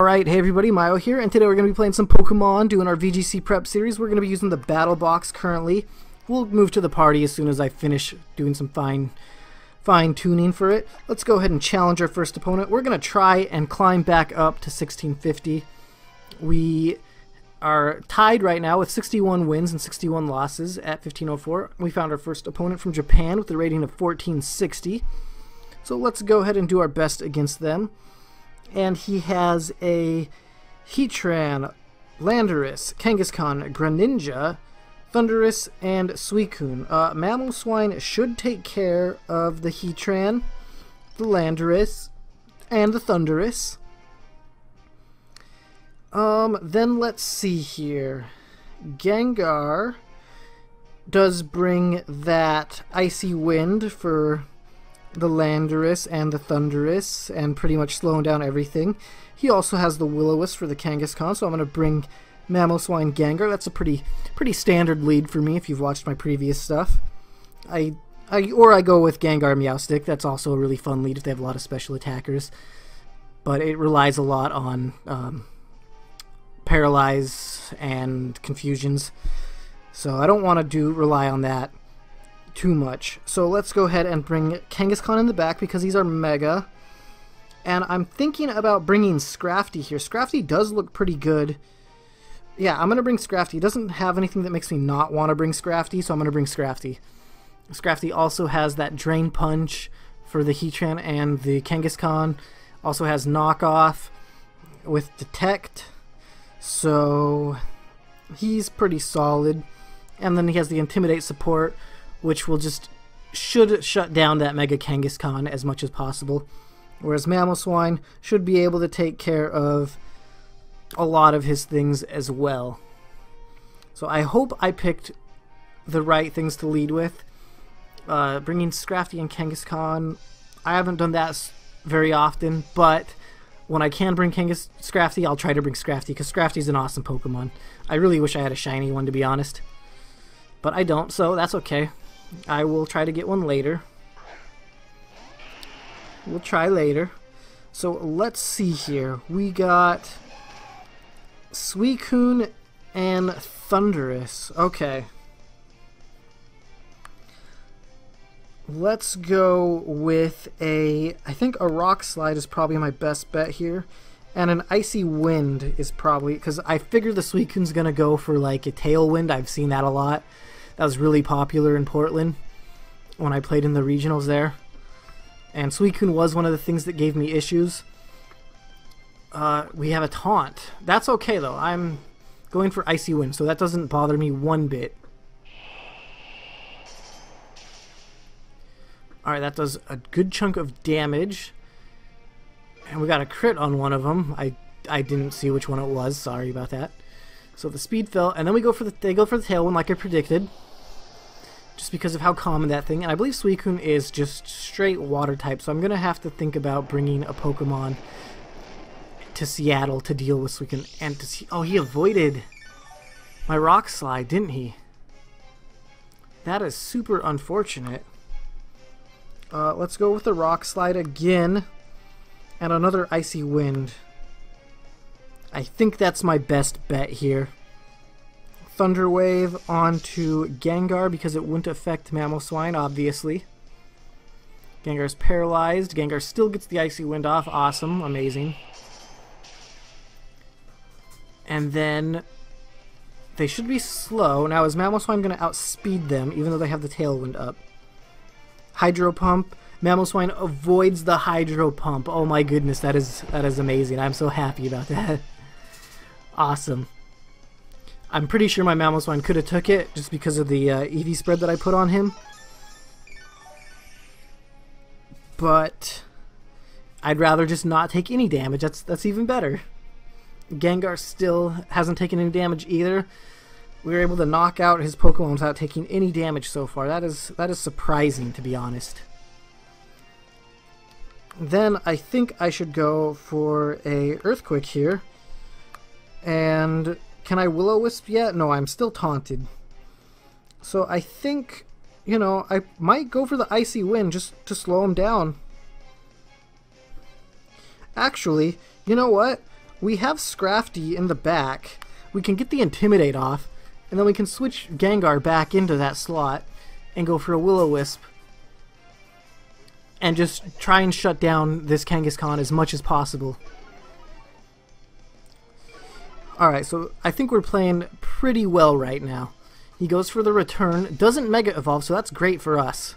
Alright, hey everybody, Myo here, and today we're going to be playing some Pokemon, doing our VGC prep series. We're going to be using the battle box currently. We'll move to the party as soon as I finish doing some fine tuning for it. Let's go ahead and challenge our first opponent. We're going to try and climb back up to 1650. We are tied right now with 61 wins and 61 losses at 1504. We found our first opponent from Japan with a rating of 1460. So let's go ahead and do our best against them. And he has a Heatran, Landorus, Kangaskhan, Greninja, Thundurus, and Suicune. Mamoswine should take care of the Heatran, the Landorus, and the Thundurus. Then let's see here. Gengar does bring that Icy Wind for the Landorus and the Thundurus, and pretty much slowing down everything. He also has the Will-O-Wisp for the Kangaskhan, so I'm going to bring Mamoswine Gengar. That's a pretty standard lead for me if you've watched my previous stuff. I go with Gengar Meowstic. That's also a really fun lead if they have a lot of special attackers. But it relies a lot on Paralyze and Confusions. So I don't want to rely on that too much. So let's go ahead and bring Kangaskhan in the back because he's our Mega. And I'm thinking about bringing Scrafty here. Scrafty does look pretty good. Yeah, I'm going to bring Scrafty. He doesn't have anything that makes me not want to bring Scrafty, so I'm going to bring Scrafty. Scrafty also has that Drain Punch for the Heatran and the Kangaskhan. Also has Knockoff with Detect. So he's pretty solid. And then he has the Intimidate support, which should shut down that Mega Kangaskhan as much as possible. Whereas Mamoswine should be able to take care of a lot of his things as well. So I hope I picked the right things to lead with. Bringing Scrafty and Kangaskhan, I haven't done that very often, but when I can bring Scrafty, I'll try to bring Scrafty, because Scrafty's an awesome Pokemon. I really wish I had a shiny one, to be honest. But I don't, so that's okay. I will try to get one later. We'll try later. So let's see here. We got Suicune and Thundurus. Okay. Let's go with I think a Rock Slide is probably my best bet here. And an Icy Wind is probably, because I figure the Suicune's going to go for like a Tailwind. I've seen that a lot. That was really popular in Portland when I played in the regionals there. And Suicune was one of the things that gave me issues. We have a Taunt. That's okay though. I'm going for Icy Wind, so that doesn't bother me one bit. Alright, that does a good chunk of damage. And we got a crit on one of them. I didn't see which one it was. Sorry about that. So the speed fell, and then they go for the Tailwind like I predicted. Just because of how common that thing. And I believe Suicune is just straight water type, so I'm going to have to think about bringing a Pokemon to Seattle to deal with Suicune. And to see, oh, he avoided my Rock Slide, didn't he? That is super unfortunate. Let's go with the Rock Slide again. And another Icy Wind. I think that's my best bet here. Thunder Wave onto Gengar because it wouldn't affect Mamoswine, obviously. Gengar's paralyzed. Gengar still gets the Icy Wind off. Awesome. Amazing. And then they should be slow. Now, is Mamoswine going to outspeed them even though they have the Tailwind up? Hydro Pump. Mamoswine avoids the Hydro Pump. Oh my goodness, that is amazing. I'm so happy about that. Awesome. I'm pretty sure my Mamoswine could have took it just because of the EV spread that I put on him. But I'd rather just not take any damage. That's even better. Gengar still hasn't taken any damage either. We were able to knock out his Pokemon without taking any damage so far. That is surprising, to be honest. Then I think I should go for a Earthquake here. And can I Will-O-Wisp yet? No, I'm still taunted. So I think, you know, I might go for the Icy Wind just to slow him down. Actually, you know what? we have Scrafty in the back. We can get the Intimidate off, and then we can switch Gengar back into that slot and go for a Will-O-Wisp and just try and shut down this Kangaskhan as much as possible. Alright, so I think we're playing pretty well right now. He goes for the return, doesn't Mega Evolve, so that's great for us.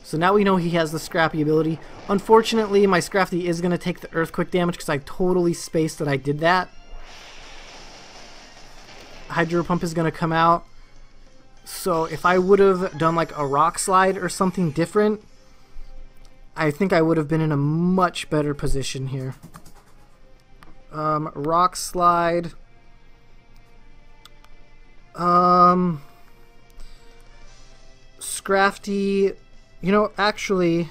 So now we know he has the Scrappy ability. Unfortunately, my Scrafty is going to take the Earthquake damage because I totally spaced that I did that. Hydro Pump is going to come out. So if I would have done like a Rock Slide or something different, I think I would have been in a much better position here. Rock Slide. Scrafty. You know, actually,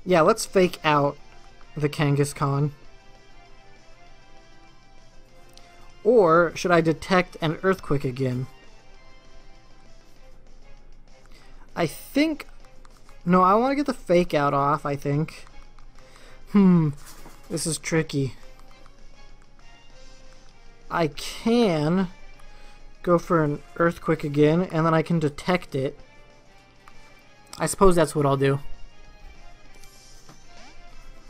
yeah, let's fake out the Kangaskhan. Or should I detect an Earthquake again? I think... No, I want to get the fake out off, I think. This is tricky. I can go for an Earthquake again, and then I can detect it. I suppose that's what I'll do.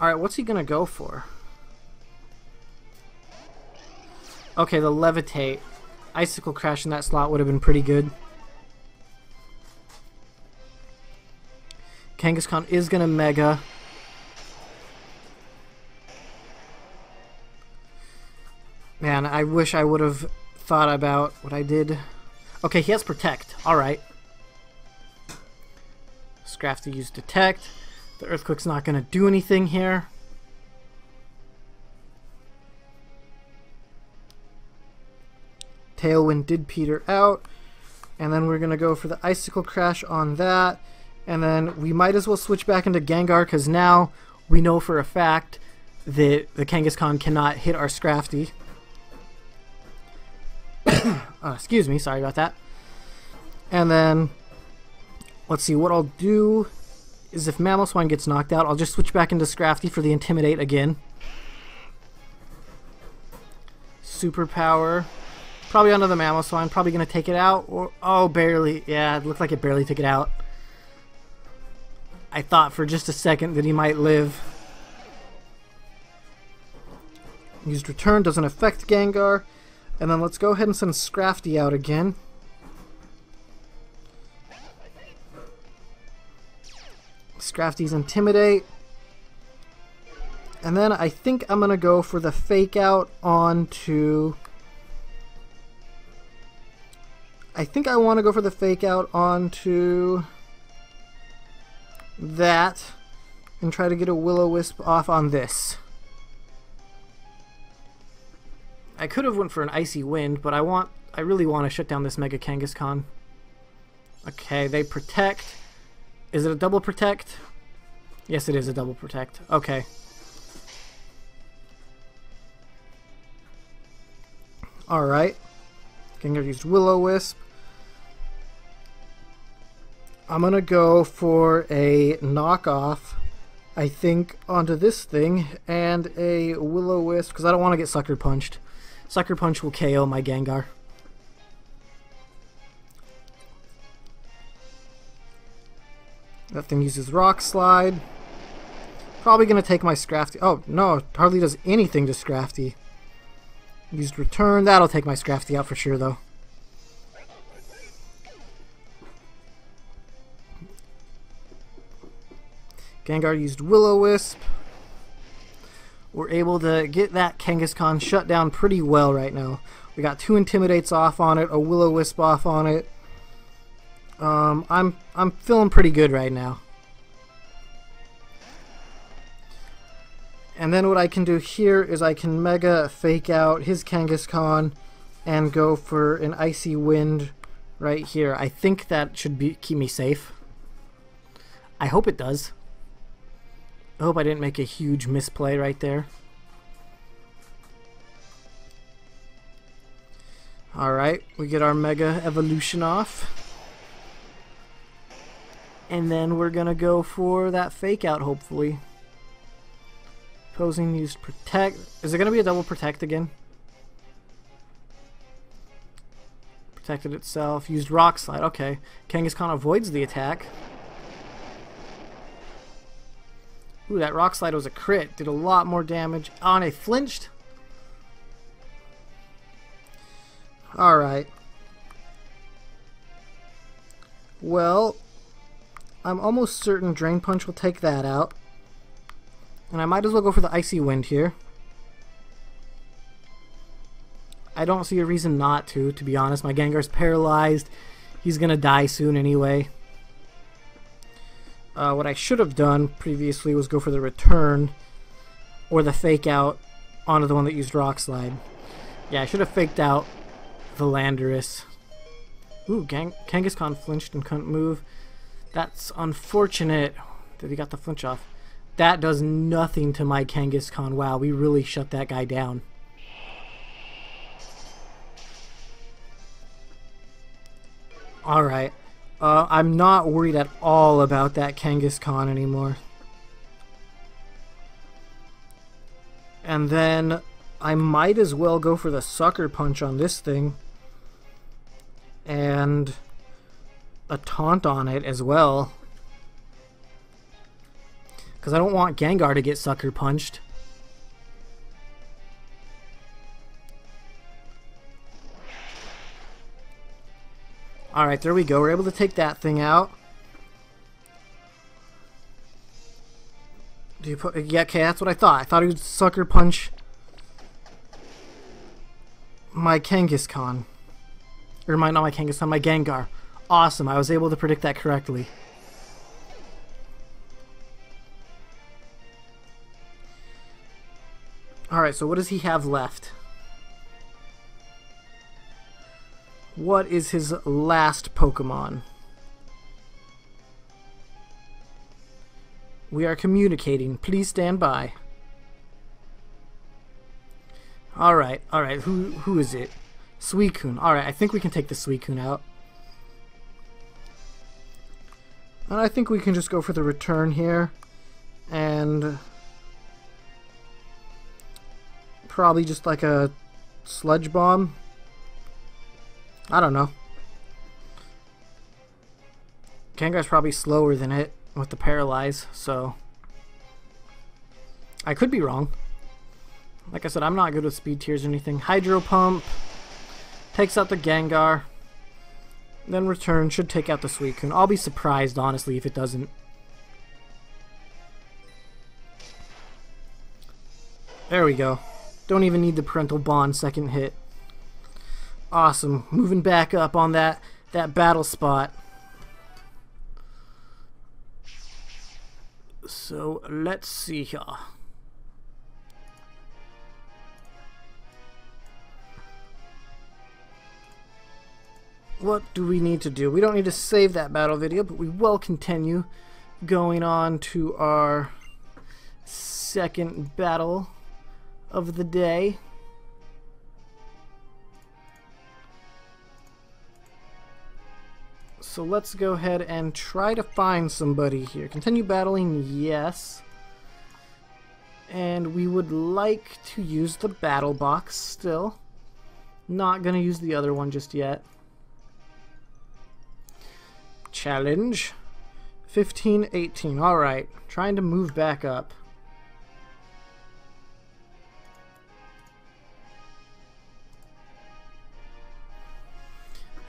Alright, what's he gonna go for? Okay, the Levitate. Icicle Crash in that slot would have been pretty good. Kangaskhan is gonna Mega. Man, I wish I would have thought about what I did. Okay, he has Protect. Alright. Scrafty used Detect. The Earthquake's not gonna do anything here. Tailwind did peter out. And then we're gonna go for the Icicle Crash on that. And then we might as well switch back into Gengar because now we know for a fact that the Kangaskhan cannot hit our Scrafty. Excuse me, sorry about that. And then, let's see, what I'll do is if Mamoswine gets knocked out, I'll just switch back into Scrafty for the Intimidate again. Superpower. Probably onto the Mamoswine, probably going to take it out. Or, oh, barely. Yeah, it looked like it barely took it out. I thought for just a second that he might live. Used Return, doesn't affect Gengar. And then let's go ahead and send Scrafty out again. Scrafty's Intimidate. And then I think I'm going to go for the Fake Out onto... I think I want to go for the Fake Out onto... that. And try to get a Will-O-Wisp off on this. I could have went for an Icy Wind, but I really want to shut down this Mega Kangaskhan. Okay, they Protect. Is it a double Protect? Yes, it is a double Protect. Okay. Alright. Gengar used Will-O-Wisp. I'm gonna go for a knockoff, I think, onto this thing, and a Will-O-Wisp, because I don't want to get Sucker Punched. Sucker Punch will KO my Gengar. That thing uses Rock Slide. Probably going to take my Scrafty. Oh, no, it hardly does anything to Scrafty. Used Return. That'll take my Scrafty out for sure, though. Gengar used Will-O-Wisp. We're able to get that Kangaskhan shut down pretty well right now. We got 2 Intimidates off on it, a Will-O-Wisp off on it. I'm feeling pretty good right now. And then what I can do here is I can Mega Fake Out his Kangaskhan and go for an Icy Wind right here. I think that should keep me safe. I hope it does. I hope I didn't make a huge misplay right there. Alright, we get our Mega Evolution off. And then we're gonna go for that Fake Out, hopefully. Opposing used protect. Is it going to be a double protect again? Protected itself. Used rock slide. Okay. Kangaskhan avoids the attack. Ooh, that rock slide was a crit. Did a lot more damage. Oh, and I flinched. Alright. Well, I'm almost certain Drain Punch will take that out. And I might as well go for the Icy Wind here. I don't see a reason not to be honest. My Gengar's paralyzed. He's gonna die soon anyway. What I should have done previously was go for the return or the fake out onto the one that used Rock Slide. Yeah, I should have faked out the Landorus. Ooh, Kangaskhan flinched and couldn't move. That's unfortunate that he got the flinch off. That does nothing to my Kangaskhan. Wow, we really shut that guy down. Alright. I'm not worried at all about that Kangaskhan anymore. And then I might as well go for the Sucker Punch on this thing. And a taunt on it as well. Because I don't want Gengar to get Sucker Punched. Alright, there we go. We're able to take that thing out. Do you put... Yeah, okay, that's what I thought. I thought he would Sucker Punch my Kangaskhan. Or not my Kangaskhan, my Gengar. Awesome, I was able to predict that correctly. Alright, so what does he have left? What is his last Pokemon? We are communicating. Please stand by. Alright, who is it? Suicune. Alright, I think we can take the Suicune out. And I think we can just go for the return here. And probably just like a Sludge Bomb. I don't know. Gengar's probably slower than it with the Paralyze, so I could be wrong. Like I said, I'm not good with speed tiers or anything. Hydro Pump takes out the Gengar. Then return should take out the Suicune. I'll be surprised, honestly, if it doesn't. There we go. Don't even need the Parental Bond second hit. Awesome. Moving back up on that battle spot. So let's see here. What do we need to do? We don't need to save that battle video, but we will continue going on to our second battle of the day. So let's go ahead and try to find somebody here. Continue battling, yes. And we would like to use the battle box still. Not gonna use the other one just yet. Challenge 15-18. Alright, trying to move back up.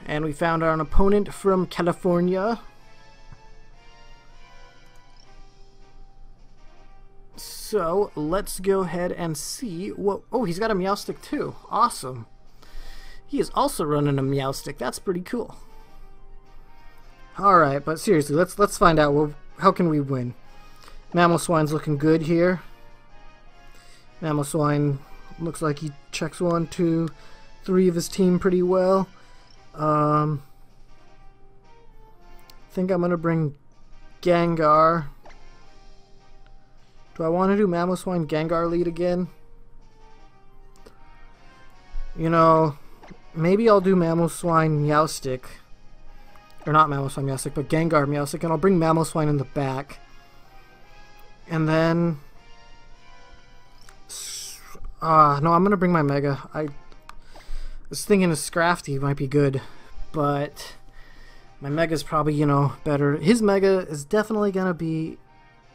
And we found an opponent from California. So let's go ahead and see what... Oh, he's got a Meowstic too. Awesome. He is also running a Meowstic. That's pretty cool. Alright, but seriously, let's find out. Well, how can we win? Mamoswine's looking good here. Mamoswine looks like he checks 1, 2, 3 of his team pretty well. I think I'm gonna bring Gengar. Do I want to do Mamoswine Gengar lead again? You know, maybe I'll do Mamoswine Meowstic. Or not Mamoswine Meowstic, but Gengar Meowstic, and I'll bring Mamoswine in the back. And then No, I'm gonna bring my Mega. I was thinking a Scrafty might be good, but my Mega's probably, you know, better. His Mega is definitely gonna be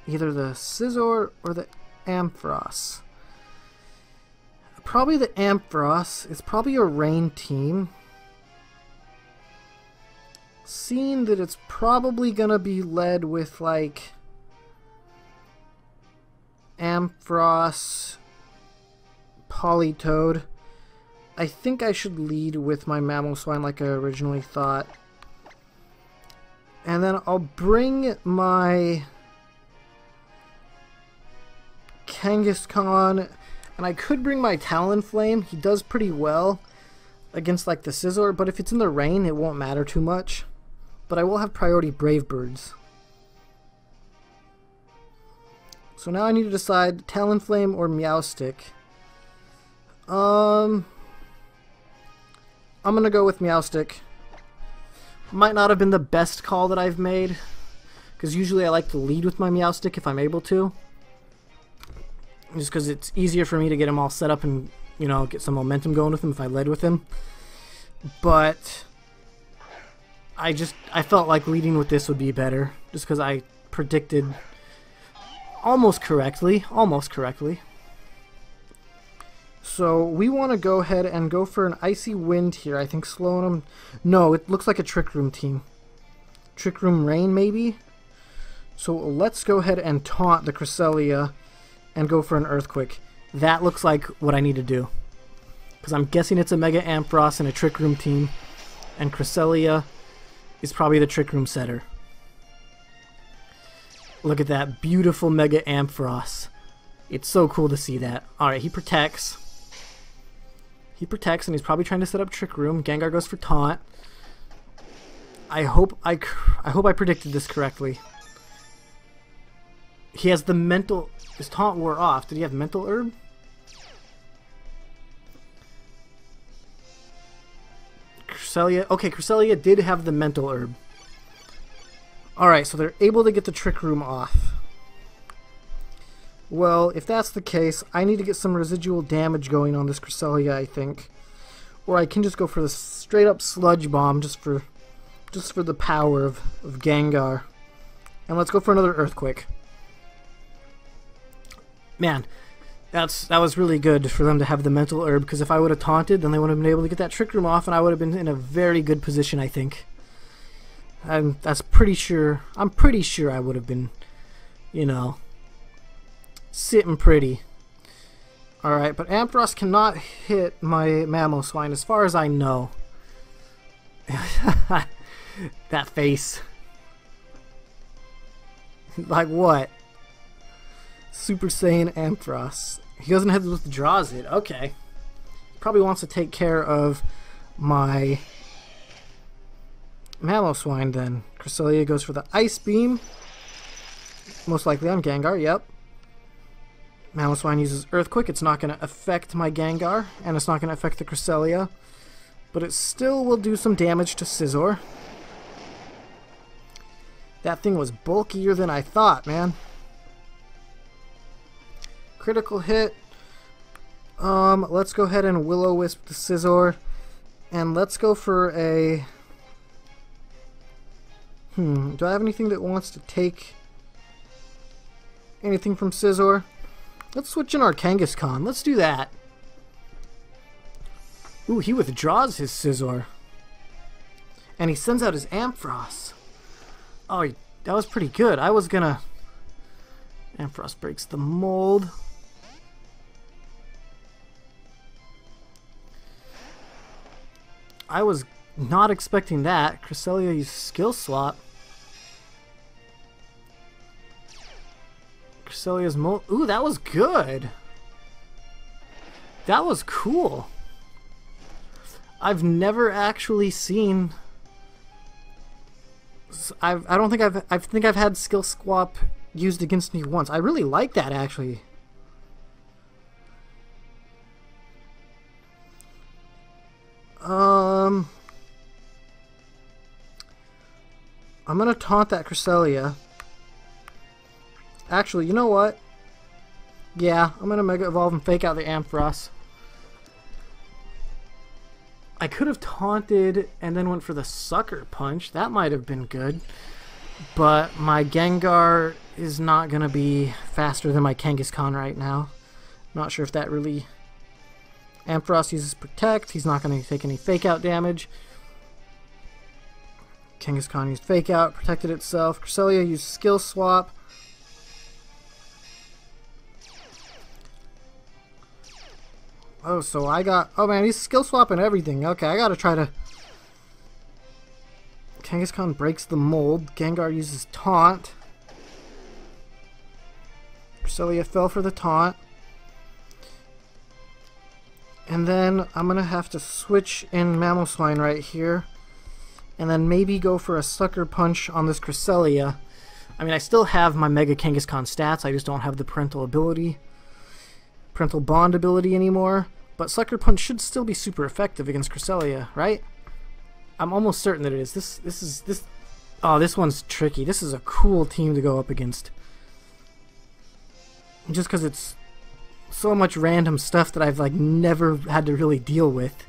either the Scizor or the Ampharos. Probably the Ampharos. It's probably a rain team. Seeing that it's probably gonna be led with like Ampharos, Politoed. I think I should lead with my Mamoswine like I originally thought. And then I'll bring my Kangaskhan, and I could bring my Talonflame. He does pretty well against like the Scizor, but if it's in the rain, it won't matter too much. But I will have priority Brave Birds. So now I need to decide Talonflame or Meowstic. I'm gonna go with Meowstic. Might not have been the best call that I've made, because usually I like to lead with my Meowstic if I'm able to. Just because it's easier for me to get him all set up and, you know, get some momentum going with him if I led with him. But I felt like leading with this would be better, just because I predicted almost correctly. So we want to go ahead and go for an Icy Wind here. I think slowing him... No, it looks like a Trick Room team. Trick Room Rain, maybe? So let's go ahead and taunt the Cresselia and go for an Earthquake. That looks like what I need to do. Because I'm guessing it's a Mega Ampharos and a Trick Room team. And Cresselia is probably the Trick Room setter. Look at that beautiful Mega Ampharos. It's so cool to see that. Alright, he protects. He protects, and he's probably trying to set up Trick Room. Gengar goes for Taunt. I hope I predicted this correctly. He has the mental... His Taunt wore off. Did he have Mental Herb? Cresselia... Okay, Cresselia did have the Mental Herb. Alright, so they're able to get the Trick Room off. Well, if that's the case, I need to get some residual damage going on this Cresselia, I think. Or I can just go for the straight up Sludge Bomb just for the power of Gengar. And let's go for another Earthquake. Man, that was really good for them to have the Mental Herb, because if I would have taunted, then they would have been able to get that Trick Room off, and I would have been in a very good position, I think. I'm pretty sure I would have been, you know, sitting pretty. Alright, but Ampharos cannot hit my Mamoswine as far as I know. That face. Like what? Super Saiyan Ampharos. He doesn't have to withdraws it. Okay. Probably wants to take care of my Mamoswine then. Cresselia goes for the Ice Beam. Most likely on Gengar, yep. Mamoswine uses Earthquake. It's not going to affect my Gengar, and it's not going to affect the Cresselia. But it still will do some damage to Scizor. That thing was bulkier than I thought, man. Critical hit. Let's go ahead and Will-O-Wisp the Scizor. And let's go for a... do I have anything that wants to take anything from Scizor? Let's switch in our Kangaskhan. Let's do that. Ooh, he withdraws his Scizor. And he sends out his Ampharos. Oh, that was pretty good. I was gonna... Ampharos breaks the mold. I was not expecting that. Cresselia used Skill Swap. Cresselia's mold. Ooh, that was good. That was cool. I've never actually seen... I think I've had Skill Swap used against me once. I really like that, actually. I'm gonna taunt that Cresselia. Actually, you know what? Yeah, I'm gonna Mega Evolve and fake out the Ampharos. I could have taunted and then went for the Sucker Punch. That might have been good. But my Gengar is not gonna be faster than my Kangaskhan right now. Not sure if that really... Ampharos uses Protect. He's not gonna take any fake out damage. Kangaskhan used fake out, protected itself. Cresselia used Skill Swap. Oh, so I got... Oh man, he's skill swapping everything. Okay, I gotta try to... Kangaskhan breaks the mold. Gengar uses Taunt. Cresselia fell for the Taunt. And then I'm gonna have to switch in Mamoswine right here. And then maybe go for a Sucker Punch on this Cresselia. I mean, I still have my Mega Kangaskhan stats. I just don't have the parental bond ability anymore, but Sucker Punch should still be super effective against Cresselia, right? I'm almost certain that it is. This oh, this one's tricky. This is a cool team to go up against. Just because it's so much random stuff that I've like never had to really deal with.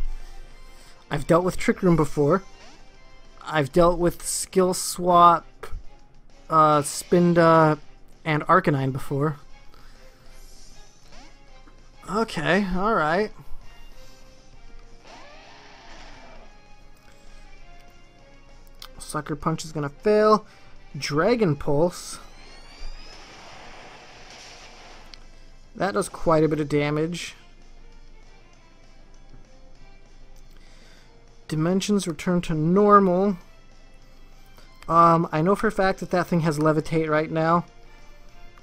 I've dealt with Trick Room before. I've dealt with Skill Swap, Spinda, and Arcanine before. Okay, alright. Sucker Punch is gonna fail. Dragon Pulse. That does quite a bit of damage. Dimensions return to normal. I know for a fact that that thing has Levitate right now.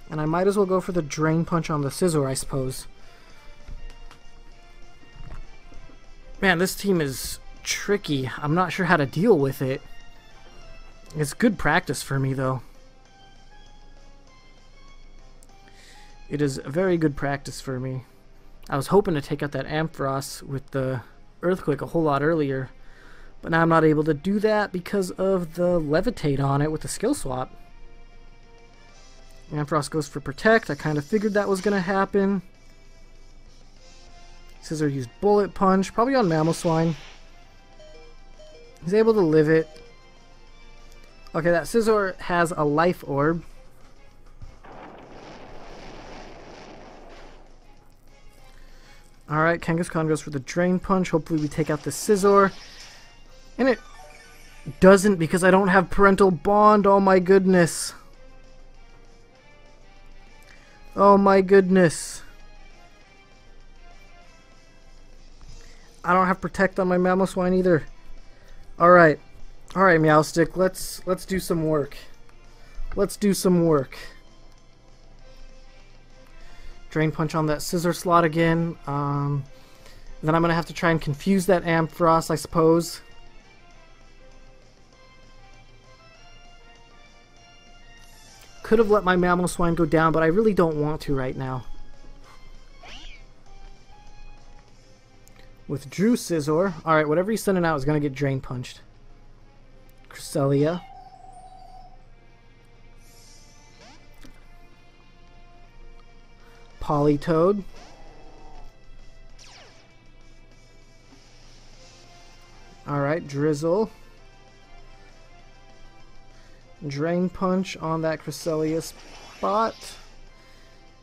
And I might as well go for the Drain Punch on the Scizor, I suppose. Man, this team is tricky. I'm not sure how to deal with it. It's good practice for me, though. It is very good practice for me. I was hoping to take out that Ampharos with the Earthquake a whole lot earlier, but now I'm not able to do that because of the Levitate on it with the Skill Swap. Ampharos goes for Protect. I kind of figured that was going to happen. Scizor used Bullet Punch, probably on Mamoswine. He's able to live it. Okay, that Scizor has a Life Orb. Alright, Kangaskhan goes for the Drain Punch. Hopefully we take out the Scizor. And it doesn't because I don't have Parental Bond. Oh my goodness. Oh my goodness. I don't have Protect on my Mamoswine either. Alright. Alright, Meowstic, let's do some work. Let's do some work. Drain Punch on that Scizor slot again. Then I'm going to have to try and confuse that Ampharos, I suppose. Could have let my Mamoswine go down, but I really don't want to right now. Withdrew Scizor. Alright, whatever he's sending out is going to get Drain Punched. Cresselia. Politoed. Alright, Drizzle. Drain Punch on that Cresselia spot.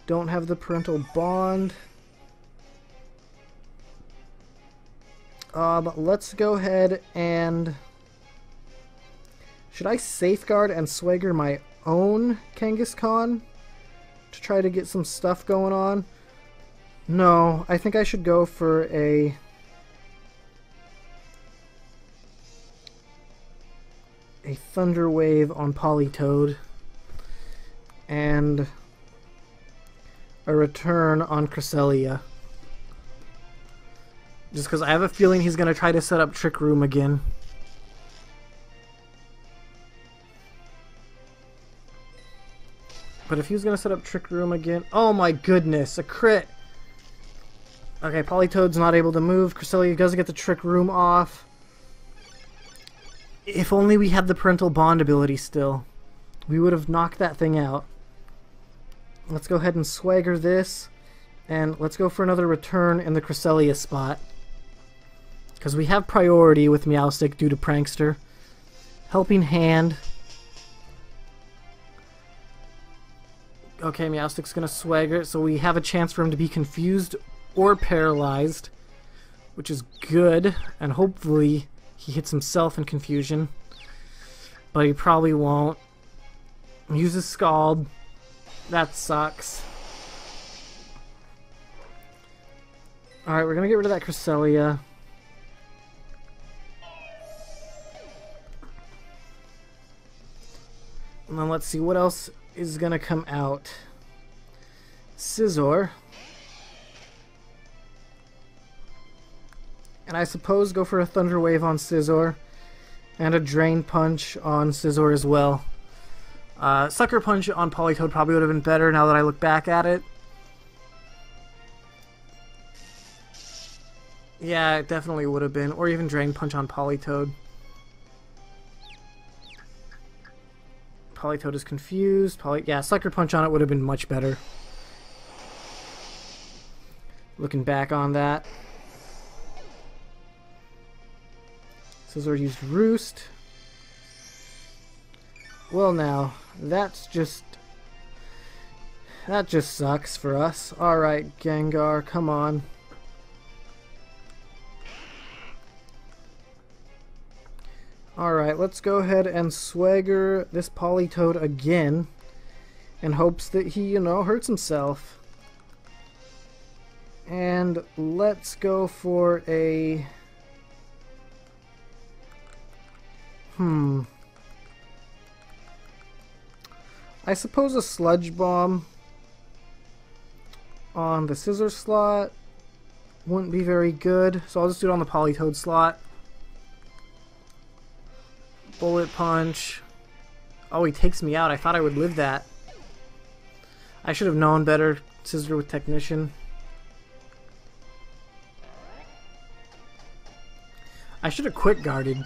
Don't have the Parental Bond. Let's go ahead and... Should I Safeguard and Swagger my own Kangaskhan to try to get some stuff going on? No, I think I should go for a... Thunder Wave on Politoed and a Return on Cresselia. Just because I have a feeling he's going to try to set up Trick Room again. But if he was going to set up Trick Room again... Oh my goodness, a crit! Okay, Politoed's not able to move. Cresselia doesn't get the Trick Room off. If only we had the Parental Bond ability still. We would have knocked that thing out. Let's go ahead and swagger this. And let's go for another return in the Cresselia spot. Because we have priority with Meowstic due to Prankster. Helping Hand. Okay, Meowstic's going to swagger it, so we have a chance for him to be confused or paralyzed. Which is good, and hopefully he hits himself in confusion. But he probably won't. Uses Scald. That sucks. Alright, we're going to get rid of that Cresselia. And then let's see what else is going to come out. Scizor. And I suppose go for a Thunder Wave on Scizor. And a Drain Punch on Scizor as well. Sucker Punch on Politoed probably would have been better now that I look back at it. Yeah, it definitely would have been. Or even Drain Punch on Politoed. Politoed is confused. Yeah, Sucker Punch on it would have been much better. Looking back on that. Scizor used Roost. Well now, that just sucks for us. Alright, Gengar, come on. Alright, let's go ahead and swagger this Politoed again in hopes that he, you know, hurts himself. And let's go for a... I suppose a Sludge Bomb on the Scizor slot wouldn't be very good, so I'll just do it on the Politoed slot. Bullet Punch. Oh, he takes me out. I thought I would live that. I should have known better. Scizor with Technician. I should have Quick Guarded.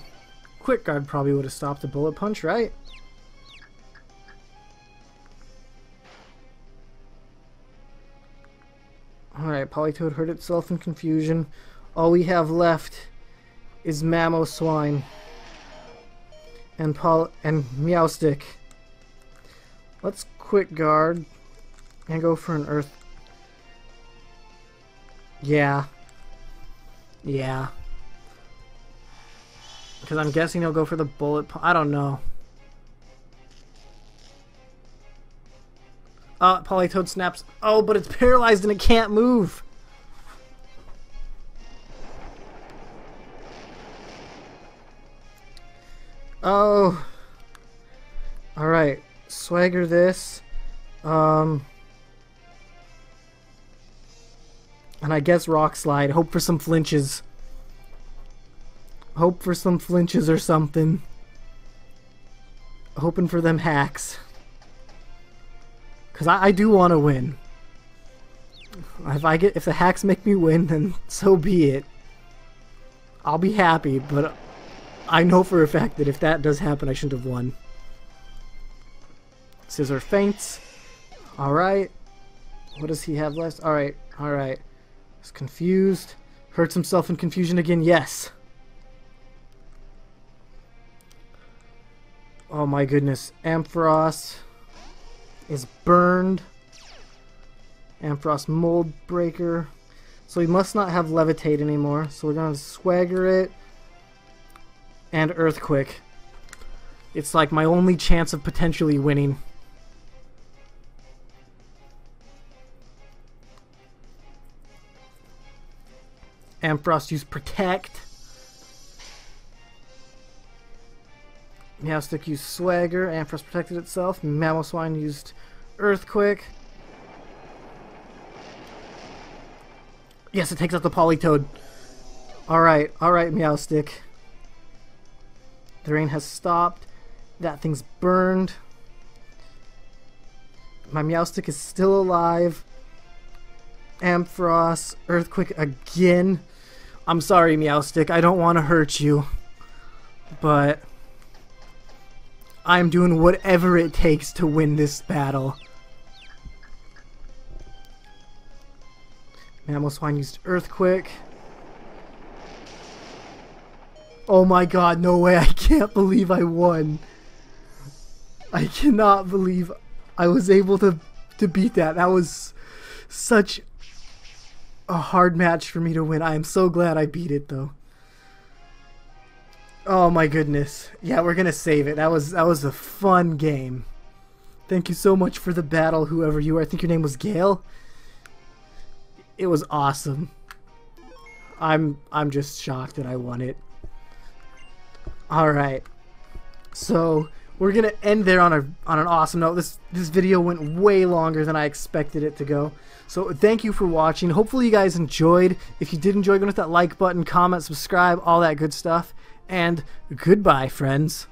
Quick Guard probably would have stopped the Bullet Punch, right? Alright, Politoed hurt itself in confusion. All we have left is Mamoswine and Meowstic. Let's Quick Guard and go for an Earth. Yeah. Yeah. Because I'm guessing he'll go for the Bullet Punch. I don't know. Politoed snaps. Oh, but it's paralyzed and it can't move. Oh. Alright. Swagger this. And I guess Rock Slide. Hope for some flinches. Hope for some flinches or something. Hoping for them hacks. Because I do want to win. If the hacks make me win, then so be it. I'll be happy, but I know for a fact that if that does happen, I shouldn't have won. Scizor faints. Alright. What does he have left? Alright, alright. He's confused. Hurts himself in confusion again. Yes. Oh my goodness. Ampharos is burned. Ampharos Mold Breaker. So he must not have Levitate anymore. So we're going to swagger it. And Earthquake. It's like my only chance of potentially winning. Ampharos used Protect. Meowstic used Swagger. Ampharos protected itself. Mamoswine used Earthquake. Yes, it takes out the Politoed. Alright, Meowstic. The rain has stopped. That thing's burned. My Meowstic is still alive. Ampharos, Earthquake again. I'm sorry, Meowstic. I don't want to hurt you. But I'm doing whatever it takes to win this battle. Mamoswine used Earthquake. Oh my god, no way, I can't believe I won. I cannot believe I was able to beat that. That was such a hard match for me to win. I am so glad I beat it though. Oh my goodness. Yeah, we're gonna save it. That was a fun game. Thank you so much for the battle, whoever you are. I think your name was Gail. It was awesome. I'm just shocked that I won it. Alright. So we're gonna end there on an awesome note. This video went way longer than I expected it to go. So thank you for watching. Hopefully you guys enjoyed. If you did enjoy, go hit that like button, comment, subscribe, all that good stuff. And goodbye, friends.